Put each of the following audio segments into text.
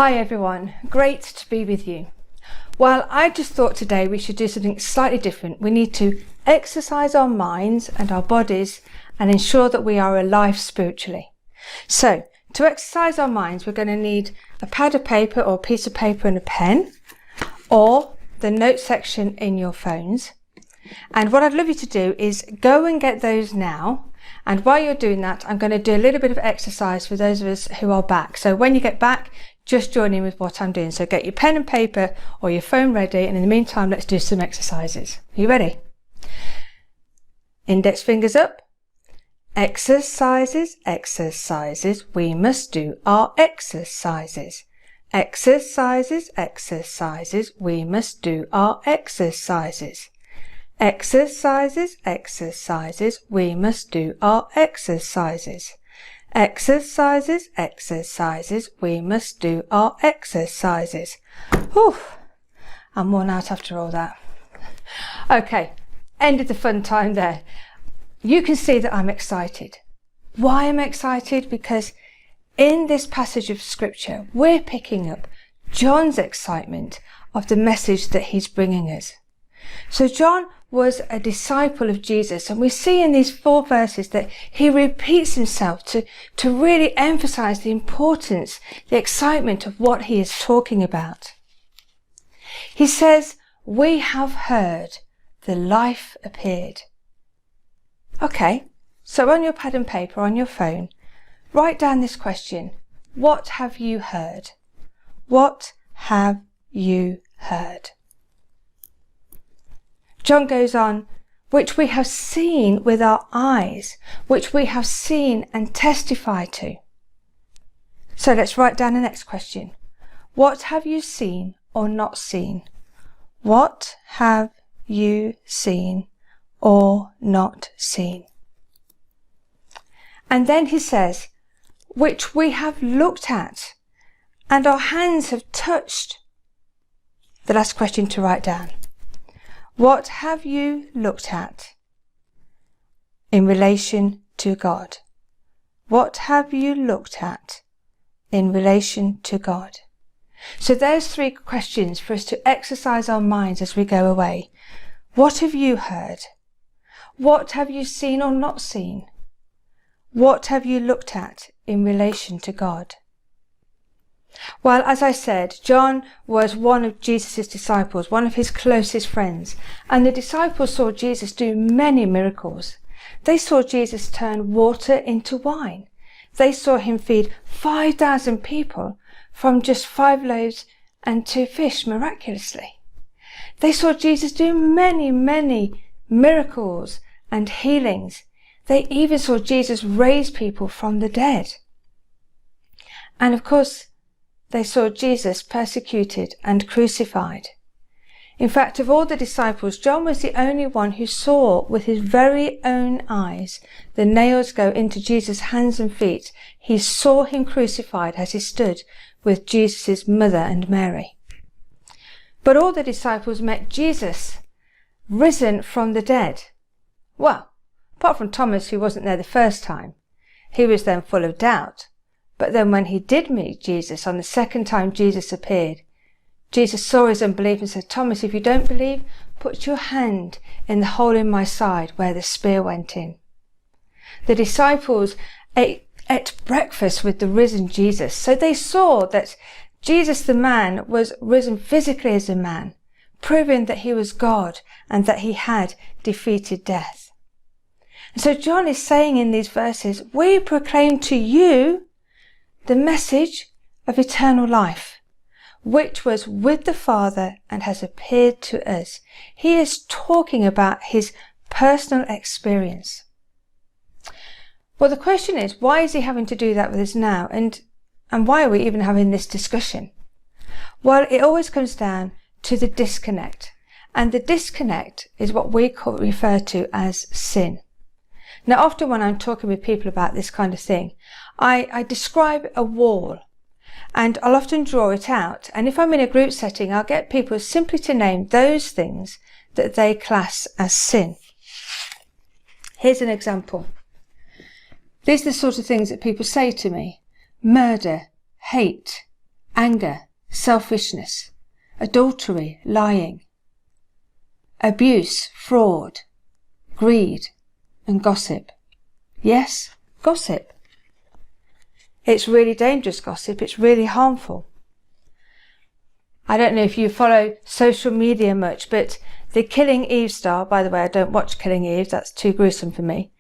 Hi everyone, great to be with you. Well, I just thought today we should do something slightly different. We need to exercise our minds and our bodies and ensure that we are alive spiritually. So, to exercise our minds, we're going to need a pad of paper or a piece of paper and a pen, or the note section in your phones. And what I'd love you to do is go and get those now. And while you're doing that, I'm going to do a little bit of exercise for those of us who are back. So when you get back, just join in with what I'm doing. So get your pen and paper or your phone ready, and in the meantime, let's do some exercises. Are you ready? Index fingers up. Exercises, exercises. We must do our exercises. Exercises, exercises. We must do our exercises. Exercises, exercises. We must do our exercises. Exercises, exercises. We must do our exercises. Whew, I'm worn out after all that. Okay, ended the fun time there. You can see that I'm excited. Why I'm excited? Because in this passage of scripture, we're picking up John's excitement of the message that he's bringing us. So John was a disciple of Jesus, and we see in these 4 verses that he repeats himself to really emphasize the importance, the excitement of what he is talking about. He says, "We have heard, the life appeared." Okay, so on your pad and paper, on your phone, write down this question: what have you heard? What have you heard? John goes on, which we have seen with our eyes, which we have seen and testify to. So let's write down the next question. What have you seen or not seen? What have you seen or not seen? And then he says, which we have looked at and our hands have touched. The last question to write down. What have you looked at in relation to God? What have you looked at in relation to God? So there's 3 questions for us to exercise our minds as we go away. What have you heard? What have you seen or not seen? What have you looked at in relation to God? Well, as I said, John was one of Jesus' disciples, one of his closest friends, and the disciples saw Jesus do many miracles. They saw Jesus turn water into wine. They saw him feed 5,000 people from just 5 loaves and 2 fish miraculously. They saw Jesus do many, many miracles and healings. They even saw Jesus raise people from the dead. And of course, they saw Jesus persecuted and crucified. In fact, of all the disciples, John was the only one who saw with his very own eyes the nails go into Jesus' hands and feet. He saw him crucified as he stood with Jesus' mother and Mary. But all the disciples met Jesus risen from the dead. Well, apart from Thomas, who wasn't there the first time. He was then full of doubt. But then when he did meet Jesus, on the second time Jesus appeared, Jesus saw his unbelief and said, "Thomas, if you don't believe, put your hand in the hole in my side where the spear went in." The disciples ate breakfast with the risen Jesus. So they saw that Jesus the man was risen physically as a man, proving that he was God and that he had defeated death. And so John is saying in these verses, we proclaim to you the message of eternal life, which was with the Father and has appeared to us. He is talking about his personal experience. Well, the question is, why is he having to do that with us now? And why are we even having this discussion? Well, it always comes down to the disconnect. And the disconnect is what we refer to as sin. Now, often when I'm talking with people about this kind of thing, I describe a wall, and I'll often draw it out. And if I'm in a group setting, I'll get people simply to name those things that they class as sin. Here's an example. These are the sort of things that people say to me: murder, hate, anger, selfishness, adultery, lying, abuse, fraud, greed, and gossip. Yes, gossip. It's really dangerous gossip. It's really harmful. I don't know if you follow social media much, but the Killing Eve star, by the way, I don't watch Killing Eve, that's too gruesome for me.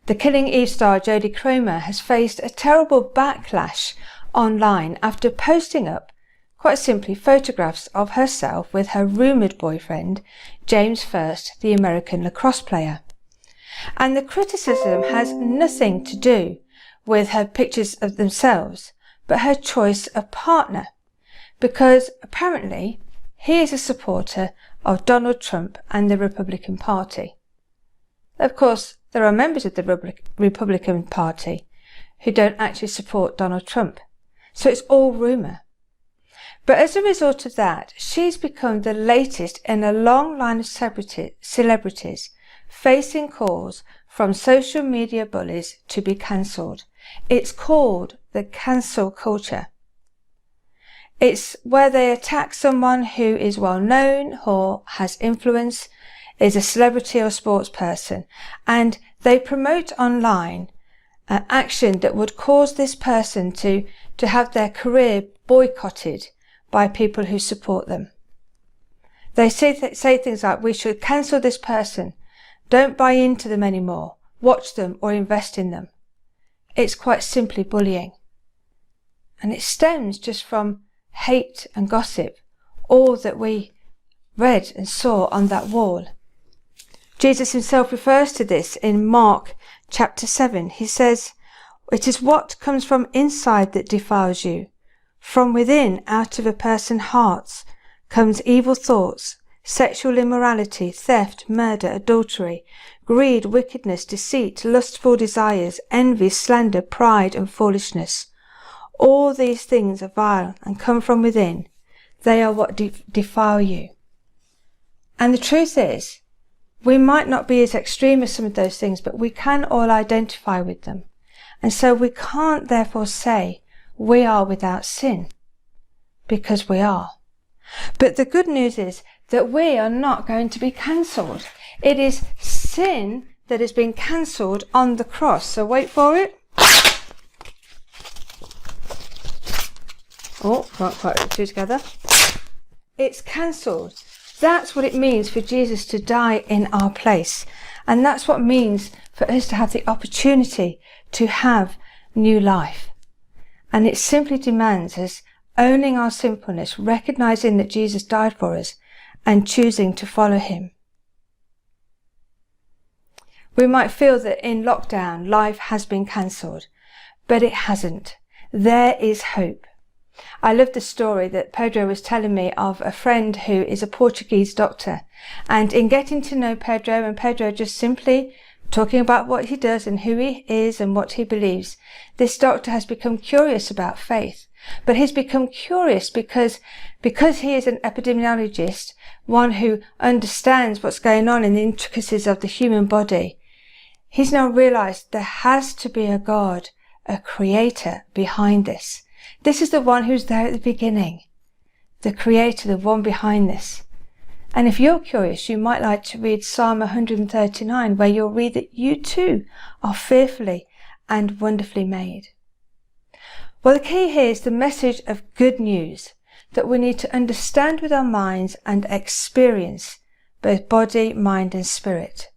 The Killing Eve star, Jodie Cromer, has faced a terrible backlash online after posting up, quite simply, photographs of herself with her rumoured boyfriend, James First, the American lacrosse player. And the criticism has nothing to do with her pictures of themselves, but her choice of partner, because apparently he is a supporter of Donald Trump and the Republican Party. Of course, there are members of the Republican Party who don't actually support Donald Trump, so it's all rumour. But as a result of that, she's become the latest in a long line of celebrities facing calls from social media bullies to be cancelled. It's called the cancel culture. It's where they attack someone who is well known or has influence, is a celebrity or sports person, and they promote online action that would cause this person to have their career boycotted by people who support them. They say things like, we should cancel this person, don't buy into them anymore, watch them or invest in them. It's quite simply bullying. And it stems just from hate and gossip, all that we read and saw on that wall. Jesus himself refers to this in Mark chapter 7. He says, it is what comes from inside that defiles you. From within, out of a person's heart, comes evil thoughts, sexual immorality, theft, murder, adultery, greed, wickedness, deceit, lustful desires, envy, slander, pride, and foolishness. All these things are vile and come from within. They are what defile you. And the truth is, we might not be as extreme as some of those things, but we can all identify with them. And so we can't therefore say we are without sin, because we are. But the good news is that we are not going to be cancelled. It is sin that has been cancelled on the cross. So wait for it. Oh, can't quite put the two together. It's cancelled. That's what it means for Jesus to die in our place. And that's what it means for us to have the opportunity to have new life. And it simply demands us owning our sinfulness, recognizing that Jesus died for us, and choosing to follow him. We might feel that in lockdown life has been cancelled, but it hasn't. There is hope. I love the story that Pedro was telling me of a friend who is a Portuguese doctor, and in getting to know Pedro, and Pedro just simply talking about what he does and who he is and what he believes, this doctor has become curious about faith. But he's become curious because he is an epidemiologist, one who understands what's going on in the intricacies of the human body. He's now realized there has to be a God, a creator behind this. This is the one who's there at the beginning, the creator, the one behind this. And if you're curious, you might like to read Psalm 139, where you'll read that you too are fearfully and wonderfully made. Well, the key here is the message of good news that we need to understand with our minds and experience both body, mind and spirit.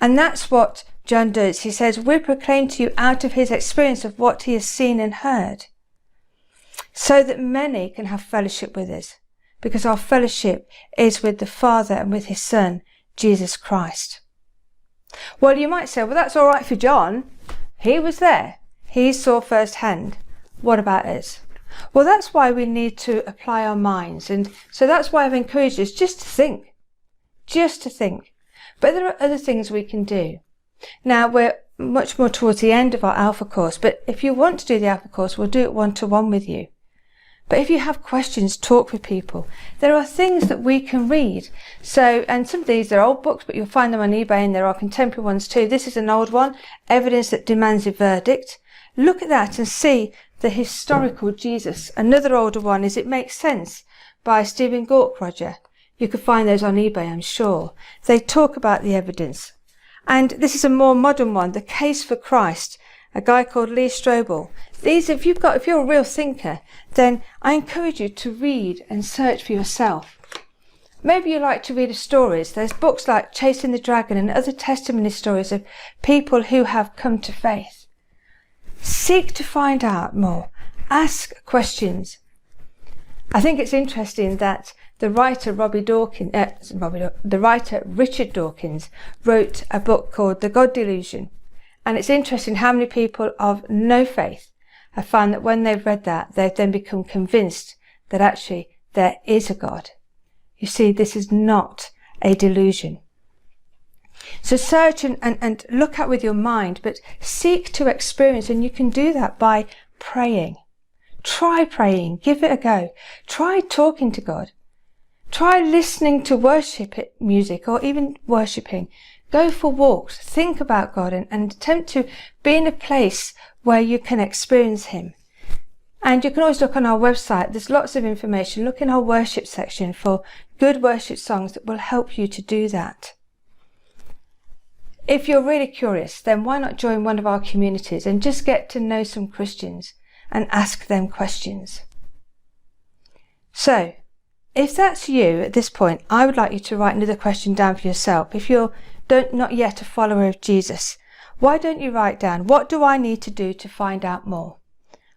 And that's what John does. He says, we proclaim to you out of his experience of what he has seen and heard, so that many can have fellowship with us, because our fellowship is with the Father and with his Son, Jesus Christ. Well, you might say, well, that's all right for John. He was there. He saw firsthand. What about us? Well, that's why we need to apply our minds. And so that's why I've encouraged us just to think. Just to think. But there are other things we can do. Now, we're much more towards the end of our Alpha course, but if you want to do the Alpha course, we'll do it one-to-one with you. But if you have questions, talk with people. There are things that we can read. So, and some of these, they're old books, but you'll find them on eBay, and there are contemporary ones too. This is an old one, Evidence That Demands a Verdict. Look at that and see The Historical Jesus. Another older one is It Makes Sense by Stephen Gork. You could find those on eBay, I'm sure. They talk about the evidence. And this is a more modern one, The Case for Christ, a guy called Lee Strobel. These, if you're a real thinker, then I encourage you to read and search for yourself. Maybe you like to read the stories. There's books like Chasing the Dragon and other testimony stories of people who have come to faith. Seek to find out more. Ask questions. I think it's interesting that the writer Richard Dawkins wrote a book called The God Delusion. And it's interesting how many people of no faith have found that when they've read that, they've then become convinced that actually there is a God. You see, this is not a delusion. So search and look at with your mind, but seek to experience, and you can do that by praying. Try praying, give it a go. Try talking to God. Try listening to worship music or even worshipping. Go for walks, think about God and attempt to be in a place where you can experience Him. And you can always look on our website. There's lots of information. Look in our worship section for good worship songs that will help you to do that. If you're really curious, then why not join one of our communities and just get to know some Christians and ask them questions. So, if that's you at this point, I would like you to write another question down for yourself. If you're not yet a follower of Jesus, why don't you write down, what do I need to do to find out more?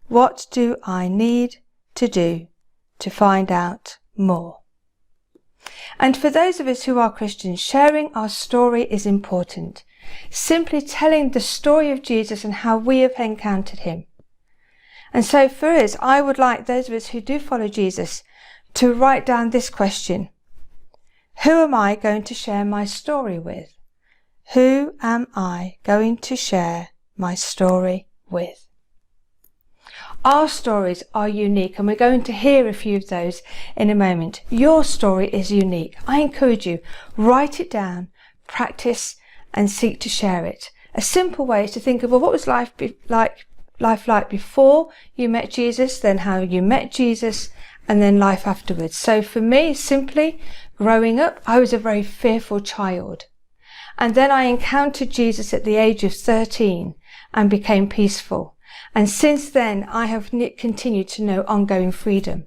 What do I need to do to find out more? And for those of us who are Christians, sharing our story is important. Simply telling the story of Jesus and how we have encountered Him. And so for us, I would like those of us who do follow Jesus to write down this question. Who am I going to share my story with? Who am I going to share my story with? Our stories are unique, and we're going to hear a few of those in a moment. Your story is unique. I encourage you, write it down, practice, and seek to share it. A simple way is to think of, well, what was life like before you met Jesus, then how you met Jesus, and then life afterwards. So for me, simply, growing up, I was a very fearful child. And then I encountered Jesus at the age of 13 and became peaceful. And since then, I have continued to know ongoing freedom.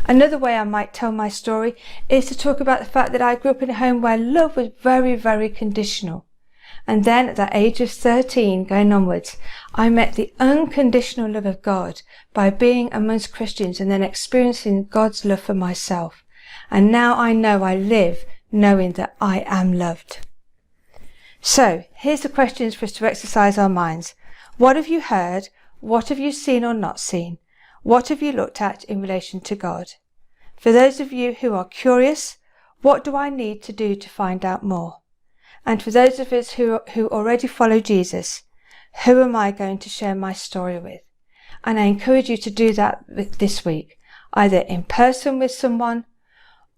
Another way I might tell my story is to talk about the fact that I grew up in a home where love was very, very conditional. And then at the age of 13 going onwards, I met the unconditional love of God by being amongst Christians and then experiencing God's love for myself. And now I know I live knowing that I am loved. So here's the questions for us to exercise our minds. What have you heard? What have you seen or not seen? What have you looked at in relation to God? For those of you who are curious, what do I need to do to find out more? And for those of us who already follow Jesus, who am I going to share my story with? And I encourage you to do that this week, either in person with someone,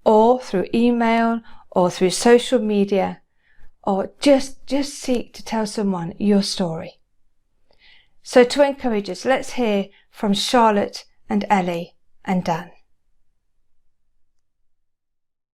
or through email, or through social media, or just seek to tell someone your story. So to encourage us, let's hear from Charlotte and Ellie and Dan.